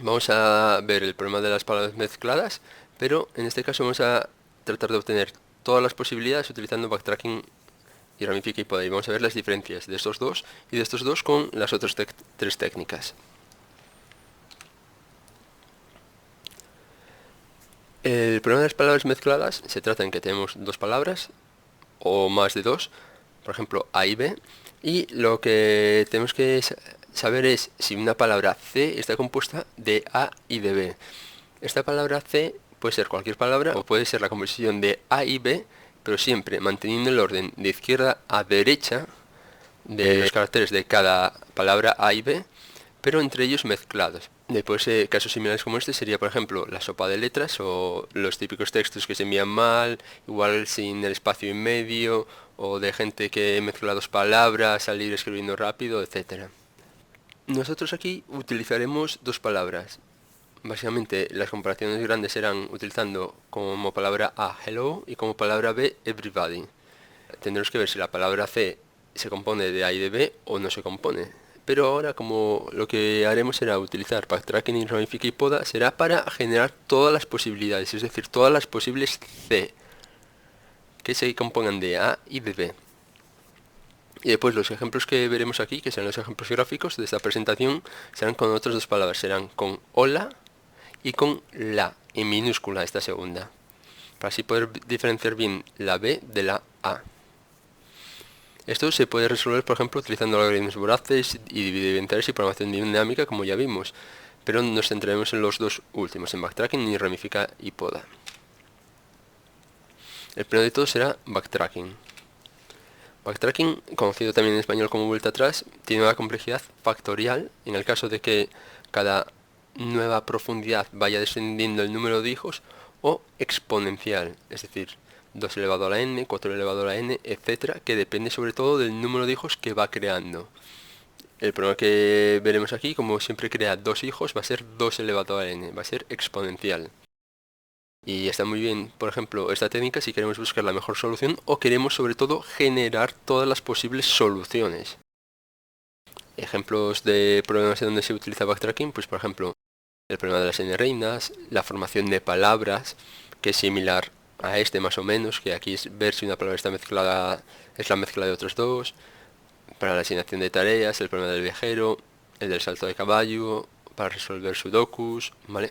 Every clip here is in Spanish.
Vamos a ver el problema de las palabras mezcladas, pero en este caso vamos a tratar de obtener todas las posibilidades utilizando backtracking y ramifica y poda. Y vamos a ver las diferencias de estos dos y de estos dos con las otras tres técnicas. El problema de las palabras mezcladas se trata en que tenemos dos palabras o más de dos, por ejemplo A y B, y lo que tenemos que saber es si una palabra C está compuesta de A y de B. Esta palabra C puede ser cualquier palabra o puede ser la composición de A y B, pero siempre manteniendo el orden de izquierda a derecha de los caracteres de cada palabra A y B, pero entre ellos mezclados. Después, casos similares como este sería, por ejemplo, la sopa de letras o los típicos textos que se envían mal, igual sin el espacio en medio, o de gente que mezcla dos palabras al ir escribiendo rápido, etcétera. Nosotros aquí utilizaremos dos palabras. Básicamente las comparaciones grandes serán utilizando como palabra A hello y como palabra B everybody. Tendremos que ver si la palabra C se compone de A y de B o no se compone. Pero ahora como lo que haremos será utilizar backtracking y ramifica y poda, será para generar todas las posibilidades, es decir, todas las posibles C que se compongan de A y de B. Y después los ejemplos que veremos aquí, que serán los ejemplos gráficos de esta presentación, serán con otras dos palabras, serán con hola y con la, en minúscula esta segunda, para así poder diferenciar bien la B de la A. Esto se puede resolver, por ejemplo, utilizando algoritmos voraces y dividimentales y programación dinámica, como ya vimos, pero nos centraremos en los dos últimos, en backtracking y ramifica y poda. El primero de todo será backtracking. Backtracking, conocido también en español como vuelta atrás, tiene una complejidad factorial en el caso de que cada nueva profundidad vaya descendiendo el número de hijos, o exponencial, es decir, 2 elevado a la n, 4 elevado a la n, etcétera, que depende sobre todo del número de hijos que va creando. El problema que veremos aquí, como siempre crea dos hijos, va a ser 2 elevado a la n, va a ser exponencial. Y está muy bien, por ejemplo, esta técnica si queremos buscar la mejor solución o queremos sobre todo generar todas las posibles soluciones. Ejemplos de problemas en donde se utiliza backtracking, pues por ejemplo, el problema de las n reinas, la formación de palabras, que es similar a este más o menos, que aquí es ver si una palabra está mezclada, es la mezcla de otros dos, para la asignación de tareas, el problema del viajero, el del salto de caballo, para resolver sudokus, ¿vale?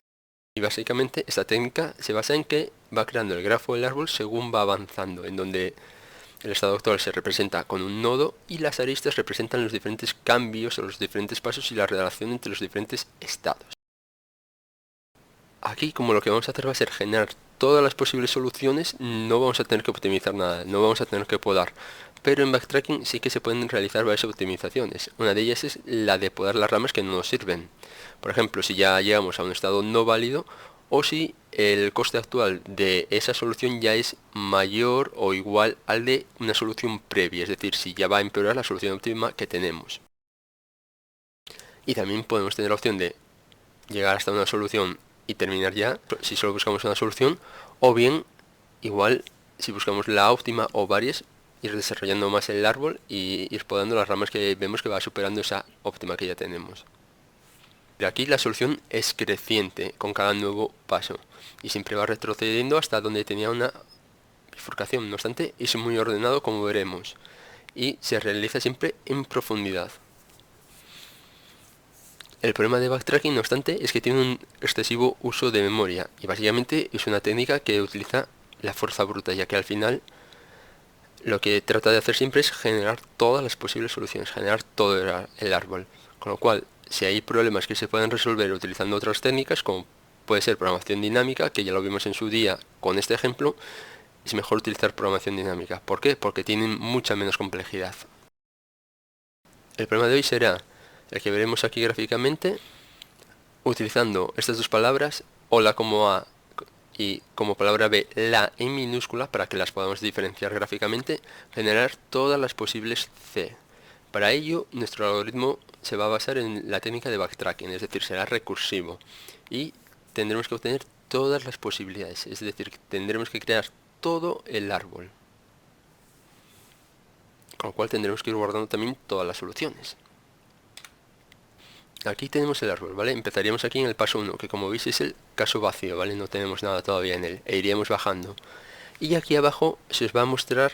Y básicamente esta técnica se basa en que va creando el grafo del árbol según va avanzando, en donde el estado actual se representa con un nodo y las aristas representan los diferentes cambios o los diferentes pasos y la relación entre los diferentes estados. Aquí, como lo que vamos a hacer va a ser generar todas las posibles soluciones, no vamos a tener que optimizar nada, no vamos a tener que podar. Pero en backtracking sí que se pueden realizar varias optimizaciones. Una de ellas es la de podar las ramas que no nos sirven. Por ejemplo, si ya llegamos a un estado no válido o si el coste actual de esa solución ya es mayor o igual al de una solución previa, es decir, si ya va a empeorar la solución óptima que tenemos. Y también podemos tener la opción de llegar hasta una solución y terminar ya, si solo buscamos una solución, o bien, igual, si buscamos la óptima o varias, ir desarrollando más el árbol y ir podando las ramas que vemos que va superando esa óptima que ya tenemos. Pero aquí la solución es creciente con cada nuevo paso y siempre va retrocediendo hasta donde tenía una bifurcación. No obstante, es muy ordenado como veremos y se realiza siempre en profundidad. El problema de backtracking, no obstante, es que tiene un excesivo uso de memoria y básicamente es una técnica que utiliza la fuerza bruta, ya que al final lo que trata de hacer siempre es generar todas las posibles soluciones, generar todo el árbol. Con lo cual, si hay problemas que se pueden resolver utilizando otras técnicas, como puede ser programación dinámica, que ya lo vimos en su día con este ejemplo, es mejor utilizar programación dinámica. ¿Por qué? Porque tienen mucha menos complejidad. El problema de hoy será el que veremos aquí gráficamente, utilizando estas dos palabras, hola como A y como palabra B, la en minúscula, para que las podamos diferenciar gráficamente, generar todas las posibles C. Para ello, nuestro algoritmo se va a basar en la técnica de backtracking, es decir, será recursivo. Y tendremos que obtener todas las posibilidades, es decir, tendremos que crear todo el árbol. Con lo cual tendremos que ir guardando también todas las soluciones. Aquí tenemos el árbol, ¿vale? Empezaríamos aquí en el paso 1, que como veis es el caso vacío, ¿vale? No tenemos nada todavía en él, e iríamos bajando. Y aquí abajo se os va a mostrar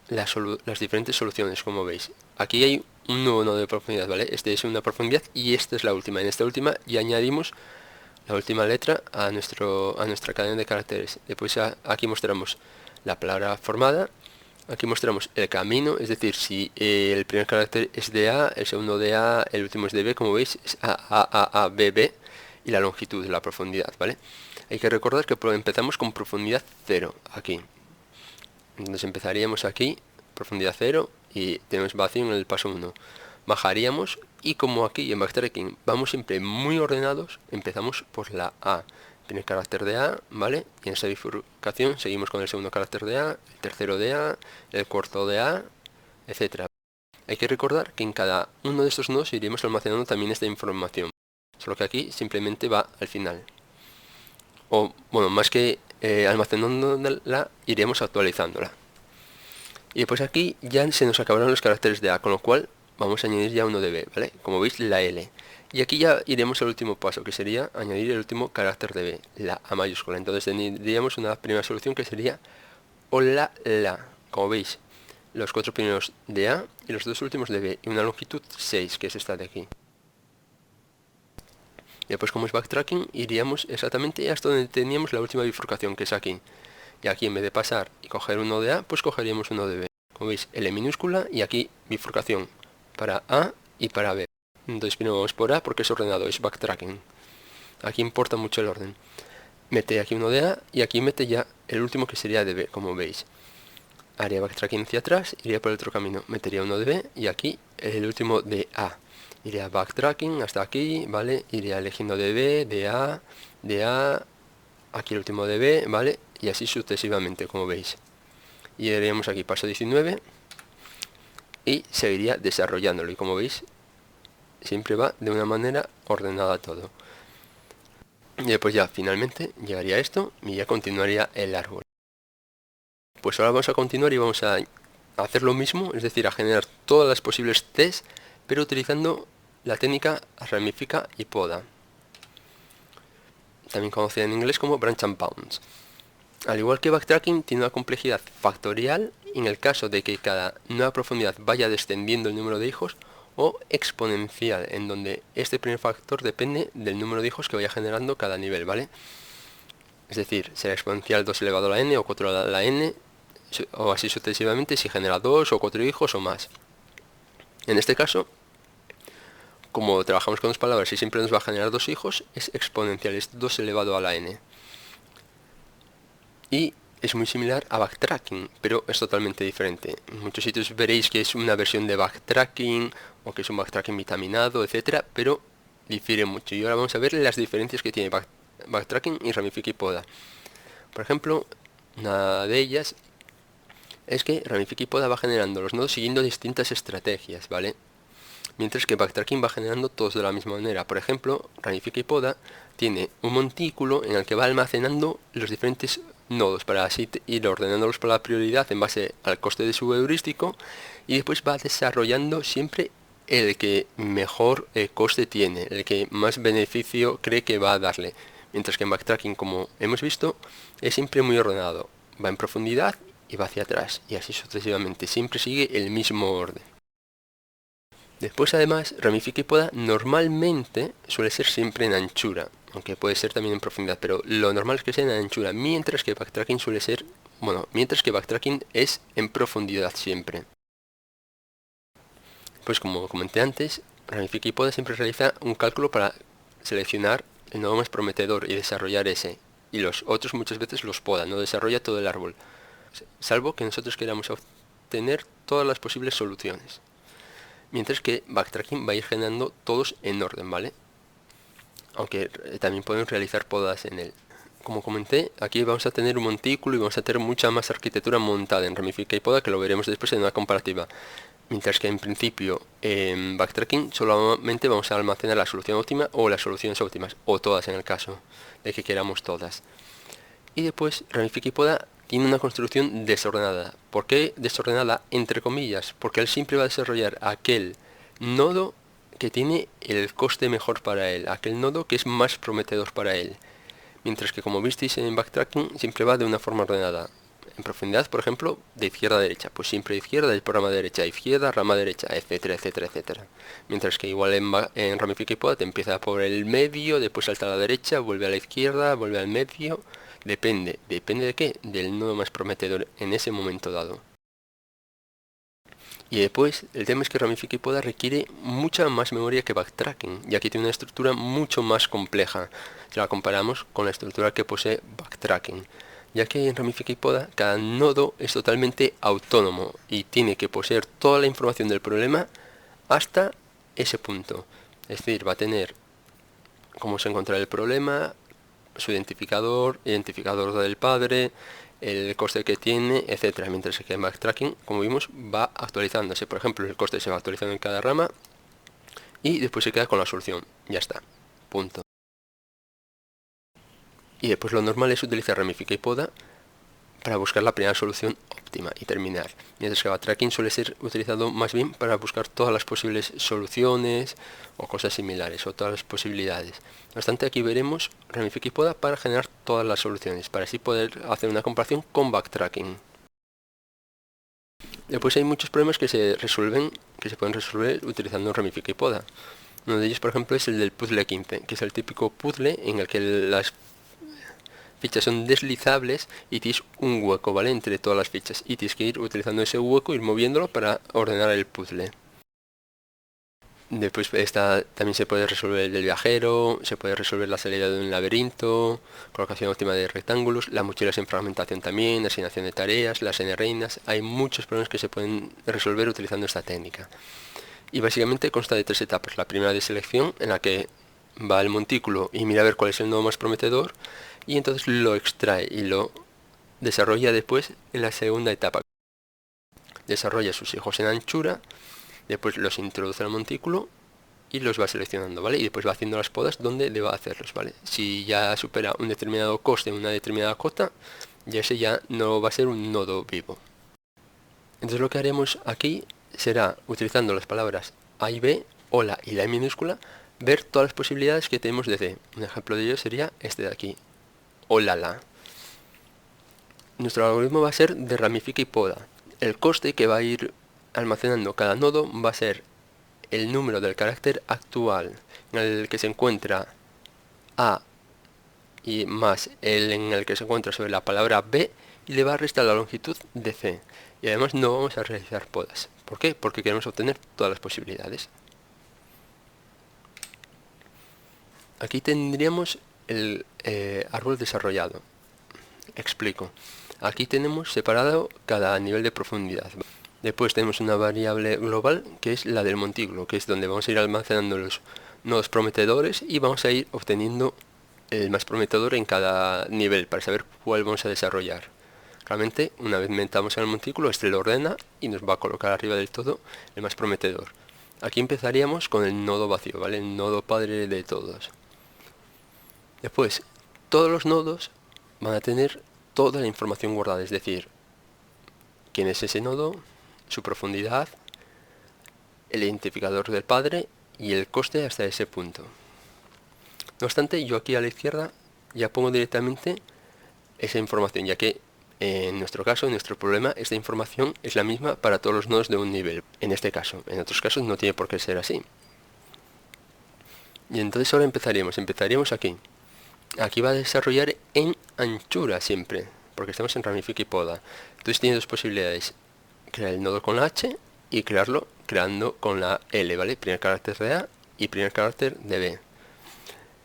las diferentes soluciones, como veis. Aquí hay un nuevo nodo de profundidad, ¿vale? Este es una profundidad y esta es la última. En esta última ya añadimos la última letra a nuestra cadena de caracteres. Después aquí mostramos la palabra formada. Aquí mostramos el camino, es decir, si el primer carácter es de A, el segundo de A, el último es de B, como veis, es A, B, B, y la longitud, la profundidad, ¿vale? Hay que recordar que empezamos con profundidad 0, aquí. Entonces empezaríamos aquí, profundidad 0, y tenemos vacío en el paso 1. Bajaríamos, y como aquí en backtracking vamos siempre muy ordenados, empezamos por la A. Primer carácter de A, ¿vale? Y en esa bifurcación seguimos con el segundo carácter de A, el tercero de A, el cuarto de A, etcétera. Hay que recordar que en cada uno de estos nodos iremos almacenando también esta información, solo que aquí simplemente va al final. O, bueno, más que almacenándola, iremos actualizándola. Y después aquí ya se nos acabaron los caracteres de A, con lo cual vamos a añadir ya uno de B, ¿vale? Como veis, la L. Y aquí ya iremos al último paso, que sería añadir el último carácter de B, la A mayúscula. Entonces tendríamos una primera solución que sería hola, la. Como veis, los 4 primeros de A y los 2 últimos de B. Y una longitud 6, que es esta de aquí. Y después, como es backtracking, iríamos exactamente hasta donde teníamos la última bifurcación, que es aquí. Y aquí, en vez de pasar y coger uno de A, pues cogeríamos uno de B. Como veis, L minúscula y aquí bifurcación para A y para B. Entonces primero vamos por A porque es ordenado, es backtracking. Aquí importa mucho el orden. Mete aquí uno de A y aquí mete ya el último que sería de B, como veis. Haría backtracking hacia atrás, iría por el otro camino, metería uno de B y aquí el último de A. Iría backtracking hasta aquí, ¿vale? Iría eligiendo de B, de A, aquí el último de B, ¿vale? Y así sucesivamente, como veis. Y iríamos aquí paso 19 y seguiría desarrollándolo. Y como veis, siempre va de una manera ordenada todo. Y después ya finalmente llegaría a esto y ya continuaría el árbol. Pues ahora vamos a continuar y vamos a hacer lo mismo, es decir, a generar todas las posibles Cs, pero utilizando la técnica ramifica y poda, también conocida en inglés como branch and bounds. Al igual que backtracking, tiene una complejidad factorial en el caso de que cada nueva profundidad vaya descendiendo el número de hijos, o exponencial, en donde este primer factor depende del número de hijos que vaya generando cada nivel, ¿vale? Es decir, será exponencial 2 elevado a la n o 4 a la n, o así sucesivamente si genera 2 o 4 hijos o más. En este caso, como trabajamos con dos palabras y siempre nos va a generar 2 hijos, es exponencial, es 2 elevado a la n. Y es muy similar a backtracking, pero es totalmente diferente. En muchos sitios veréis que es una versión de backtracking, o que es un backtracking vitaminado, etcétera, pero difiere mucho. Y ahora vamos a ver las diferencias que tiene backtracking y ramifica y poda. Por ejemplo, una de ellas es que ramifica y poda va generando los nodos siguiendo distintas estrategias, ¿vale? Mientras que backtracking va generando todos de la misma manera. Por ejemplo, ramifica y poda tiene un montículo en el que va almacenando los diferentes nodos para así ir ordenándolos por la prioridad en base al coste de su heurístico, y después va desarrollando siempre el que mejor coste tiene, el que más beneficio cree que va a darle. Mientras que en backtracking, como hemos visto, es siempre muy ordenado. Va en profundidad y va hacia atrás, y así sucesivamente. Siempre sigue el mismo orden. Después, además, ramifica y poda normalmente suele ser siempre en anchura, aunque puede ser también en profundidad, pero lo normal es que sea en anchura, mientras que backtracking suele ser, mientras que backtracking es en profundidad siempre. Pues como comenté antes, ramifica y poda siempre realiza un cálculo para seleccionar el nodo más prometedor y desarrollar ese, y los otros muchas veces los poda, no desarrolla todo el árbol, salvo que nosotros queramos obtener todas las posibles soluciones. Mientras que backtracking va a ir generando todos en orden, ¿vale? Aunque también podemos realizar podas en él. Como comenté, aquí vamos a tener un montículo y vamos a tener mucha más arquitectura montada en ramifica y poda, que lo veremos después en una comparativa. Mientras que en principio en backtracking solamente vamos a almacenar la solución óptima o las soluciones óptimas, o todas en el caso de que queramos todas. Y después ramifica y poda tiene una construcción desordenada. ¿Por qué desordenada? Entre comillas, porque él siempre va a desarrollar aquel nodo que tiene el coste mejor para él, aquel nodo que es más prometedor para él. Mientras que, como visteis en backtracking, siempre va de una forma ordenada. En profundidad, por ejemplo, de izquierda a derecha, pues siempre izquierda, después rama derecha, izquierda, rama derecha, etcétera, etcétera, etcétera. Mientras que igual en Ramifica y Poda te empieza por el medio, después salta a la derecha, vuelve a la izquierda, vuelve al medio. Depende de qué, del nodo más prometedor en ese momento dado. Y después, el tema es que Ramifica y Poda requiere mucha más memoria que backtracking, ya que tiene una estructura mucho más compleja si la comparamos con la estructura que posee backtracking, ya que en Ramifica y Poda cada nodo es totalmente autónomo y tiene que poseer toda la información del problema hasta ese punto. Es decir, va a tener cómo se encuentra el problema, su identificador del padre, el coste que tiene, etcétera. Mientras que en backtracking, como vimos, va actualizándose. Por ejemplo, el coste se va actualizando en cada rama y después se queda con la solución. Ya está. Punto. Y después lo normal es utilizar Ramifica y Poda para buscar la primera solución óptima y terminar. Mientras que backtracking suele ser utilizado más bien para buscar todas las posibles soluciones o cosas similares o todas las posibilidades. No obstante, aquí veremos Ramifica y Poda para generar todas las soluciones, para así poder hacer una comparación con backtracking. Después hay muchos problemas que se pueden resolver utilizando Ramifica y Poda. Uno de ellos, por ejemplo, es el del puzzle 15, que es el típico puzzle en el que las fichas son deslizables y tienes un hueco, ¿vale? Entre todas las fichas. Y tienes que ir utilizando ese hueco, ir moviéndolo para ordenar el puzzle. Después también se puede resolver el del viajero, se puede resolver la salida de un laberinto, colocación óptima de rectángulos, la mochila sin fragmentación también, asignación de tareas, las n reinas. Hay muchos problemas que se pueden resolver utilizando esta técnica. Y básicamente consta de 3 etapas. La primera de selección, en la que va al montículo y mira a ver cuál es el nodo más prometedor, y entonces lo extrae y lo desarrolla después en la segunda etapa. Desarrolla sus hijos en anchura, después los introduce al montículo y los va seleccionando, ¿vale? Y después va haciendo las podas donde deba hacerlos, ¿vale? Si ya supera un determinado coste en una determinada cota, ya ese ya no va a ser un nodo vivo. Entonces lo que haremos aquí será, utilizando las palabras A y B, o la y la E minúscula, ver todas las posibilidades que tenemos de C. Un ejemplo de ello sería este de aquí, o la. Nuestro algoritmo va a ser de ramifica y poda. El coste que va a ir almacenando cada nodo va a ser el número del carácter actual en el que se encuentra A y más el en el que se encuentra sobre la palabra B, y le va a restar la longitud de C. Y además no vamos a realizar podas. ¿Por qué? Porque queremos obtener todas las posibilidades. Aquí tendríamos el árbol desarrollado. Explico. Aquí tenemos separado cada nivel de profundidad. Después tenemos una variable global que es la del montículo, que es donde vamos a ir almacenando los nodos prometedores y vamos a ir obteniendo el más prometedor en cada nivel para saber cuál vamos a desarrollar. Realmente, una vez metamos en el montículo, este lo ordena y nos va a colocar arriba del todo el más prometedor. Aquí empezaríamos con el nodo vacío, ¿vale? El nodo padre de todos. Después, todos los nodos van a tener toda la información guardada, es decir, quién es ese nodo, su profundidad, el identificador del padre y el coste hasta ese punto. No obstante, yo aquí a la izquierda ya pongo directamente esa información, ya que en nuestro caso, en nuestro problema, esta información es la misma para todos los nodos de un nivel. En este caso, en otros casos no tiene por qué ser así. Y entonces ahora empezaríamos aquí. Aquí va a desarrollar en anchura siempre, porque estamos en ramifica y poda. Entonces tiene dos posibilidades: crear el nodo con la H y crearlo creando con la L, ¿vale? Primer carácter de A y primer carácter de B.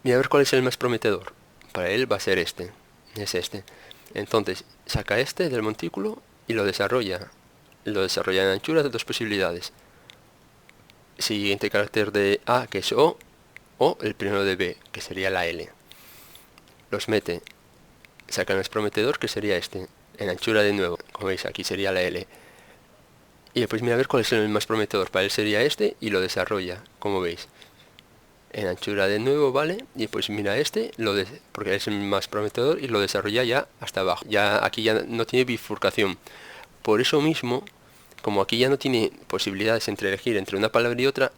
Mira a ver cuál es el más prometedor. Para él va a ser este. Es este. Entonces saca este del montículo y lo desarrolla. Lo desarrolla en anchura de dos posibilidades. Siguiente carácter de A, que es O el primero de B, que sería la L. Los mete, saca el más prometedor, que sería este, en anchura de nuevo, como veis aquí sería la L. Y después mira a ver cuál es el más prometedor, para él sería este, y lo desarrolla, como veis, en anchura de nuevo, ¿vale? Y pues mira este, porque es el más prometedor, y lo desarrolla ya hasta abajo. Ya aquí ya no tiene bifurcación. Por eso mismo, como aquí ya no tiene posibilidades entre elegir entre una palabra y otra,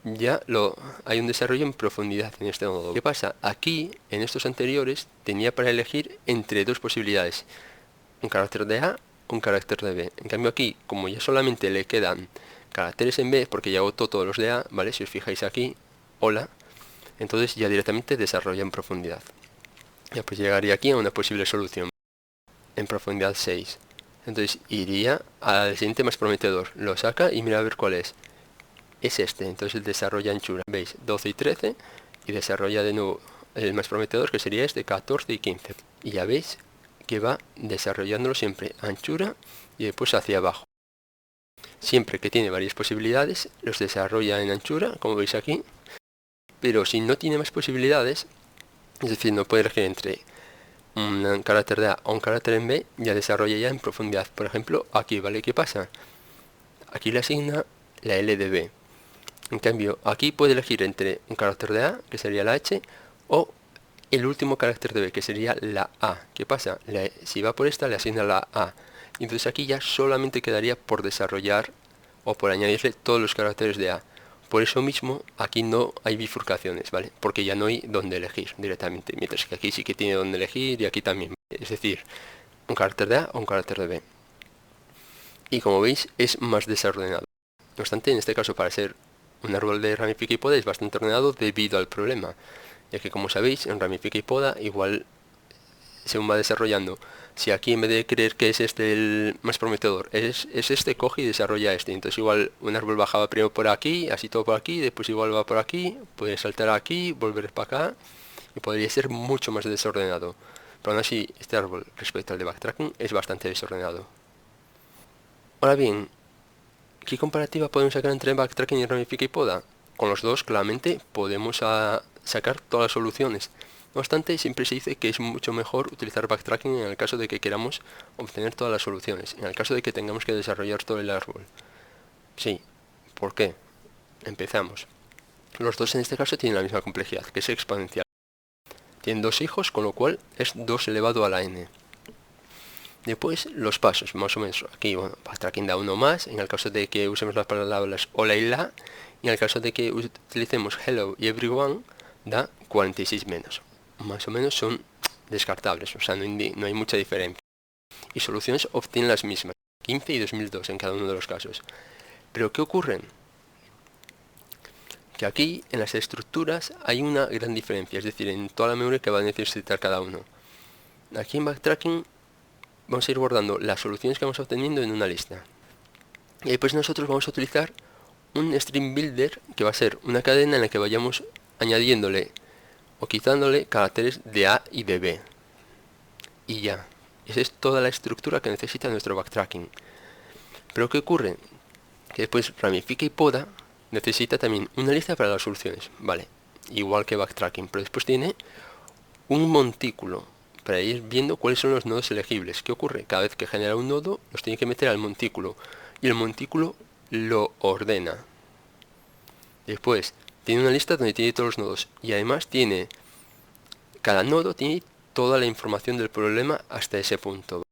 hay un desarrollo en profundidad en este nodo. ¿Qué pasa? Aquí, en estos anteriores, tenía para elegir entre dos posibilidades. Un carácter de A, un carácter de B. En cambio aquí, como ya solamente le quedan caracteres en B, porque ya agotó todos los de A, ¿vale? Si os fijáis aquí, hola, entonces ya directamente desarrolla en profundidad. Ya pues llegaría aquí a una posible solución. En profundidad 6. Entonces iría al siguiente más prometedor. Lo saca y mira a ver cuál es. Es este. Entonces desarrolla anchura. ¿Veis? 12 y 13. Y desarrolla de nuevo el más prometedor, que sería este, 14 y 15. Y ya veis que va desarrollándolo siempre anchura y después hacia abajo. Siempre que tiene varias posibilidades, los desarrolla en anchura, como veis aquí. Pero si no tiene más posibilidades, es decir, no puede elegir entre un carácter de A o un carácter en B, ya desarrolla ya en profundidad. Por ejemplo, aquí, ¿vale? ¿Qué pasa? Aquí le asigna la L de B. En cambio, aquí puede elegir entre un carácter de A, que sería la H, o el último carácter de B, que sería la A. ¿Qué pasa? Si va por esta, le asigna la A. Y entonces aquí ya solamente quedaría por desarrollar o por añadirle todos los caracteres de A. Por eso mismo aquí no hay bifurcaciones, ¿vale? Porque ya no hay donde elegir directamente. Mientras que aquí sí que tiene donde elegir y aquí también. Es decir, un carácter de A o un carácter de B. Y como veis, es más desordenado. No obstante, en este caso, para ser un árbol de ramifica y poda es bastante ordenado debido al problema. Ya que, como sabéis, en ramifica y poda igual según va desarrollando. Si aquí en vez de creer que es este el más prometedor, es este, coge y desarrolla este. Entonces igual un árbol bajaba primero por aquí, así todo por aquí, después igual va por aquí, puede saltar aquí, volver para acá, y podría ser mucho más desordenado. Pero aún así, este árbol respecto al de backtracking es bastante desordenado. Ahora bien, ¿qué comparativa podemos sacar entre backtracking y ramifica y poda? Con los dos, claramente, podemos sacar todas las soluciones. No obstante, siempre se dice que es mucho mejor utilizar backtracking en el caso de que queramos obtener todas las soluciones, en el caso de que tengamos que desarrollar todo el árbol. Sí, ¿por qué? Empezamos. Los dos en este caso tienen la misma complejidad, que es exponencial. Tienen dos hijos, con lo cual es 2 elevado a la n. Después, los pasos, más o menos. Aquí, bueno, backtracking da uno más, en el caso de que usemos las palabras hola y la, y en el caso de que utilicemos hello y everyone, da 46 menos. Más o menos son descartables, o sea, no hay mucha diferencia. Y soluciones obtienen las mismas, 15 y 2002 en cada uno de los casos. Pero ¿qué ocurre? Que aquí, en las estructuras, hay una gran diferencia, es decir, en toda la memoria que va a necesitar cada uno. Aquí en backtracking vamos a ir guardando las soluciones que vamos obteniendo en una lista. Y después nosotros vamos a utilizar un string builder, que va a ser una cadena en la que vayamos añadiéndole o quitándole caracteres de A y de B. Y ya. Esa es toda la estructura que necesita nuestro backtracking. Pero ¿qué ocurre? Que después ramifica y poda necesita también una lista para las soluciones. Vale, igual que backtracking. Pero después tiene un montículo para ir viendo cuáles son los nodos elegibles. ¿Qué ocurre? Cada vez que genera un nodo, los tiene que meter al montículo. Y el montículo lo ordena. Después, tiene una lista donde tiene todos los nodos. Y además tiene... Cada nodo tiene toda la información del problema hasta ese punto.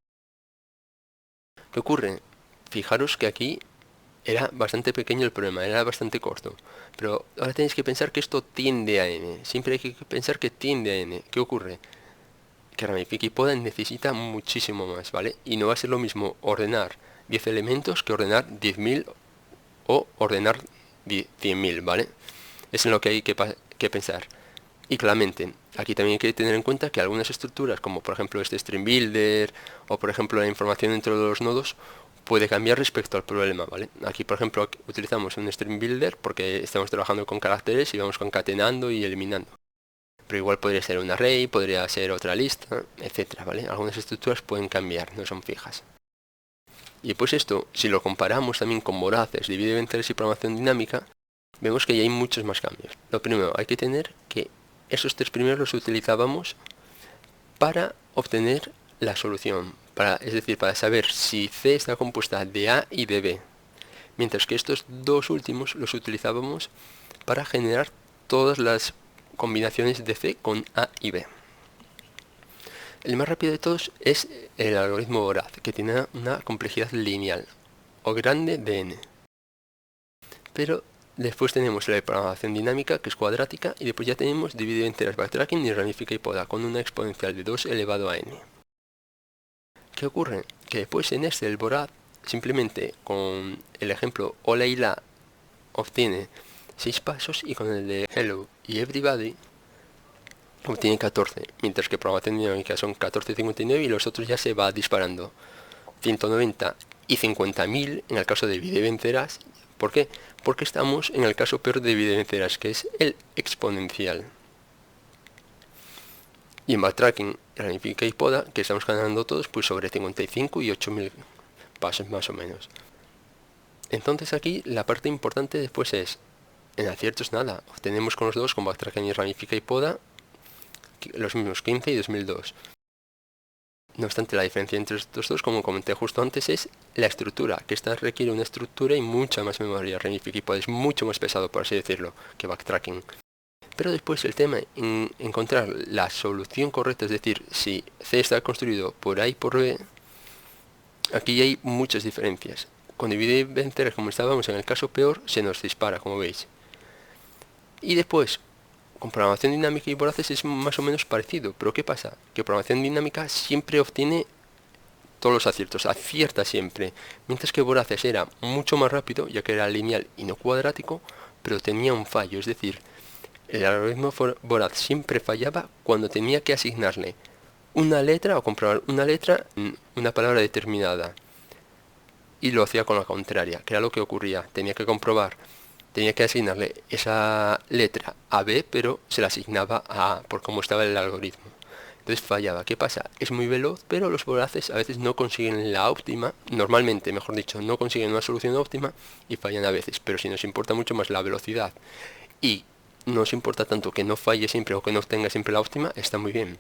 ¿Qué ocurre? Fijaros que aquí era bastante pequeño el problema, era bastante corto. Pero ahora tenéis que pensar que esto tiende a n. Siempre hay que pensar que tiende a n. ¿Qué ocurre? Que ramifica y poda necesita muchísimo más, ¿vale? Y no va a ser lo mismo ordenar 10 elementos que ordenar 10.000 o ordenar 100.000, ¿vale? Es en lo que hay que pensar. Y claramente, aquí también hay que tener en cuenta que algunas estructuras, como por ejemplo este string builder, o por ejemplo la información dentro de los nodos, puede cambiar respecto al problema, ¿vale? Aquí, por ejemplo, utilizamos un string builder porque estamos trabajando con caracteres y vamos concatenando y eliminando. Pero igual podría ser un array, podría ser otra lista, etcétera, ¿vale? Algunas estructuras pueden cambiar, no son fijas. Y pues esto, si lo comparamos también con Voraces, Divide, Ventures y Programación Dinámica, vemos que ya hay muchos más cambios. Lo primero, hay que tener que esos tres primeros los utilizábamos para obtener la solución, es decir, para saber si C está compuesta de A y de B, mientras que estos dos últimos los utilizábamos para generar todas las combinaciones de C con A y B. El más rápido de todos es el algoritmo voraz, que tiene una complejidad lineal, o grande de n. Pero Después tenemos la programación dinámica, que es cuadrática, y después ya tenemos divide enteras, backtracking y ramifica y poda, con una exponencial de 2 elevado a n. ¿Qué ocurre? Que después en este, el voraz, simplemente con el ejemplo hola y la obtiene 6 pasos, y con el de hello y everybody obtiene 14, mientras que programación dinámica son 14,59 y los otros ya se va disparando. 190 y 50.000 en el caso de divide vencerás. ¿Por qué? Porque estamos en el caso peor de divide vencerás, que es el exponencial. Y en backtracking, ramifica y poda, que estamos ganando todos pues sobre 55 y 8.000 pasos más o menos. Entonces aquí la parte importante después es, en aciertos nada, obtenemos con los dos, con backtracking y ramifica y poda, los mismos 15 y 2002. No obstante, la diferencia entre estos dos, como comenté justo antes, es la estructura, que esta requiere una estructura y mucha más memoria. Ramifica y poda es mucho más pesado, por así decirlo, que backtracking. Pero después el tema en encontrar la solución correcta, es decir, si C está construido por A y por B, aquí hay muchas diferencias. Con divide y vencer, como estábamos en el caso peor, se nos dispara, como veis. Y después, con programación dinámica y voraces es más o menos parecido, pero ¿qué pasa? Que programación dinámica siempre obtiene todos los aciertos, acierta siempre, mientras que voraces era mucho más rápido, ya que era lineal y no cuadrático, pero tenía un fallo, es decir, el algoritmo voraz siempre fallaba cuando tenía que asignarle una letra o comprobar una letra en una palabra determinada, y lo hacía con la contraria, que era lo que ocurría, tenía que asignarle esa letra a B, pero se la asignaba a A, por cómo estaba el algoritmo. Entonces fallaba. ¿Qué pasa? Es muy veloz, pero los voraces a veces no consiguen la óptima, normalmente, mejor dicho, no consiguen una solución óptima y fallan a veces. Pero si nos importa mucho más la velocidad y nos importa tanto que no falle siempre o que no obtenga siempre la óptima, está muy bien.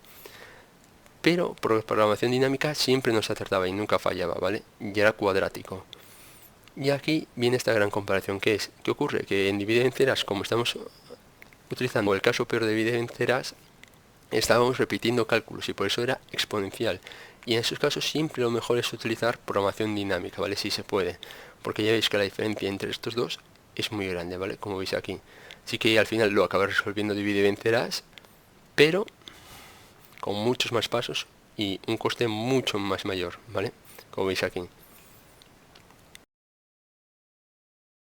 Pero por programación dinámica siempre nos acertaba y nunca fallaba, ¿vale? Y era cuadrático. Y aquí viene esta gran comparación, que es, ¿qué ocurre? Que en divide vencerás, como estamos utilizando el caso peor de divide vencerás, estábamos repitiendo cálculos y por eso era exponencial. Y en esos casos siempre lo mejor es utilizar programación dinámica, ¿vale? Si se puede. Porque ya veis que la diferencia entre estos dos es muy grande, ¿vale? Como veis aquí. Así que al final lo acabas resolviendo divide vencerás, pero con muchos más pasos y un coste mucho más mayor, ¿vale? Como veis aquí.